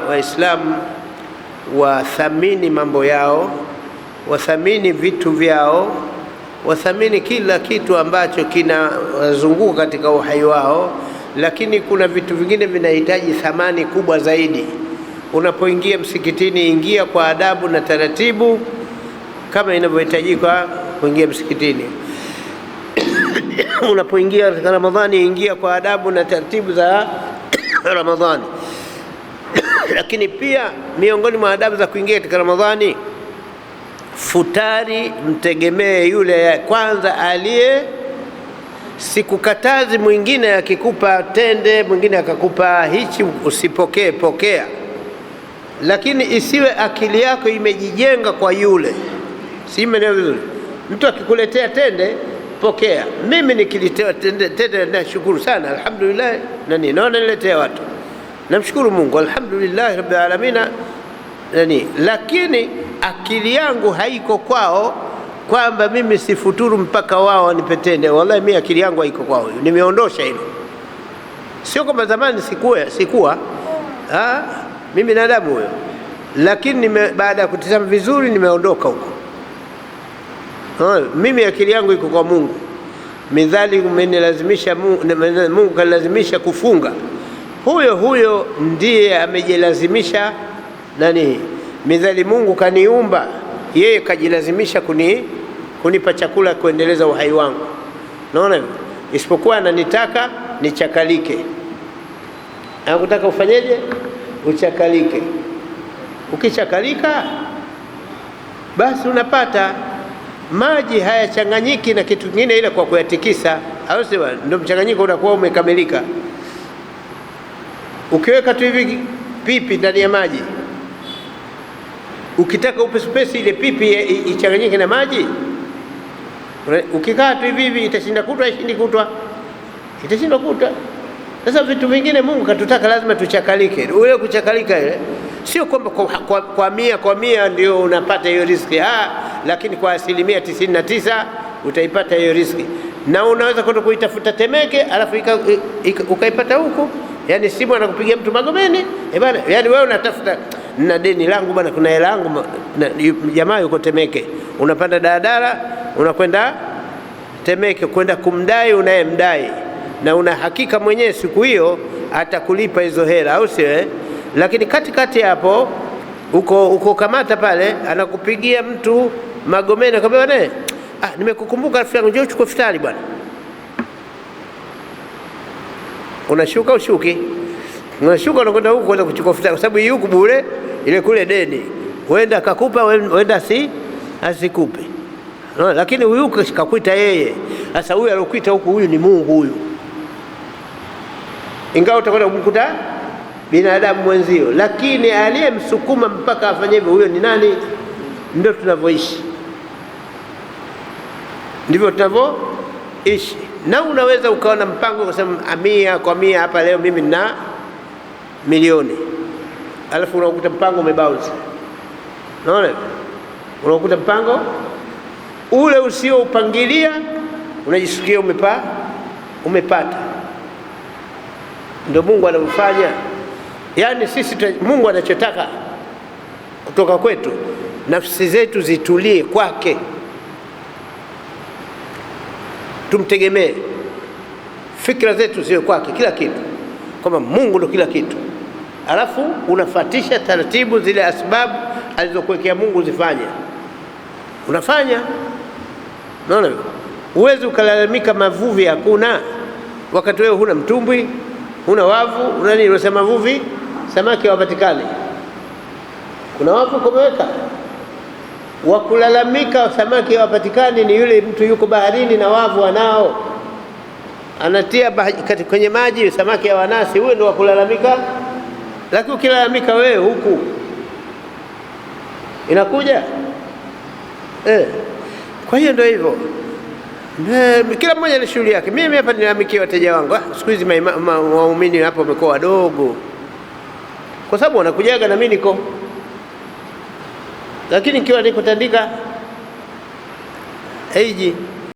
Waislamu wathamini mambo yao, wathamini vitu vyao, wathamini kila kitu ambacho kinazunguka katika uhai wao. Lakini kuna vitu vingine vinahitaji thamani kubwa zaidi. Unapoingia msikitini, ingia kwa adabu na taratibu kama inavyohitajika kuingia msikitini. Unapoingia katika Ramadhani, ingia kwa adabu na taratibu za Ramadhani. Lakini pia miongoni mwa adabu za kuingia katika Ramadhani, futari mtegemee yule kwanza aliye. Sikukatazi mwingine akikupa tende, mwingine akakupa hichi, usipokee, pokea, lakini isiwe akili yako imejijenga kwa yule. Si maneno vizuri. Mtu akikuletea tende, pokea. Mimi nikilitoa tende nashukuru sana, alhamdulillah, naona niletea watu, namshukuru Mungu, alhamdulillah rabbil alamin, lakini akili yangu haiko kwao kwamba mimi sifuturu mpaka wao wanipetende. Wallahi mimi akili yangu haiko kwao, nimeondosha hilo. Sio kama zamani sikuwa mimi binadamu huyo, lakini baada ya kutizama vizuri nimeondoka huko. Mimi akili yangu iko kwa Mungu. Midhali umenilazimisha Mungu kalazimisha kufunga, huyo ndiye amejilazimisha nani. Midhali Mungu kaniumba, yeye kajilazimisha kunipa chakula kuendeleza uhai wangu. Naona isipokuwa ananitaka nichakalike. Anakutaka ufanyeje? Uchakalike. Ukichakalika basi unapata maji hayachanganyiki na kitu kingine ila kwa kuyatikisa, au sio? Ndio mchanganyiko unakuwa umekamilika. Ukiweka tu hivi pipi ndani ya maji, ukitaka upesi ile pipi ichanganyike na maji, ukikaa tu hivi itashinda kutwa, ishindi kutwa, itashinda kutwa. Sasa vitu vingine Mungu katutaka lazima tuchakalike. Ule kuchakalika ile sio kwamba kwa mia ndio unapata hiyo riziki, lakini kwa 99% utaipata hiyo riziki. Na unaweza kwenda kuitafuta Temeke alafu ukaipata huko. Yani simu anakupigia mtu Magomeni, bwana, yani wewe unatafuta na deni langu bwana, kuna hela yangu, jamaa yuko Temeke, unapanda daladala unakwenda Temeke kwenda kumdai unayemdai, na una hakika mwenyewe siku hiyo atakulipa hizo hela, au sio? Lakini katikati hapo uko kamata pale, anakupigia mtu Magomeni, akamwambia bwana, nimekukumbuka rafiki yangu, njoo uchukue futari bwana. Unashuka ushuki, unashuka unakwenda huko kwenda kuchukua futari, kwa sababu yuko bure, ile kule deni huenda akakupa, huenda asikupe. No, lakini huyu kakuita yeye. Sasa huyu alokuita huko, huyu ni Mungu huyu, ingawa utakwenda kumkuta binadamu mwenzio, lakini aliyemsukuma mpaka afanye hivyo, huyo ni nani? Ndio tunavyoishi, ndivyo tunavyoishi. Na unaweza ukaona mpango kusema 100 kwa 100 hapa leo mimi nina milioni, alafu unakuta mpango umebounce. Unaona, unakuta mpango ule usio upangilia, unajisikia umepata. Ndio Mungu anamfanya. Yani sisi Mungu anachotaka kutoka kwetu, nafsi zetu zitulie kwake, tumtegemee, fikra zetu ziwe kwake, kila kitu, kwamba Mungu ndio kila kitu. Alafu unafatisha taratibu zile asbabu alizokuwekea Mungu zifanye, unafanya. Unaona, uwezi ukalalamika mavuvi hakuna wakati wewe huna mtumbwi, huna wavu, una nini? Unasema mavuvi, samaki hawapatikani. Kuna wavu kumeweka. Wakulalamika samaki hawapatikani ni yule mtu yuko baharini na wavu anao, anatia kwenye maji, samaki hawanasi, huyo ndio wakulalamika. Lakini ukilalamika wewe huku inakuja Kwa hiyo ndio hivyo, kila mmoja na shughuli yake. Mimi hapa nilalamikia wateja wangu, siku hizi waumini hapa wamekuwa wadogo, kwa sababu wanakujaga na mimi niko, lakini nikiwa niko tandika haiji.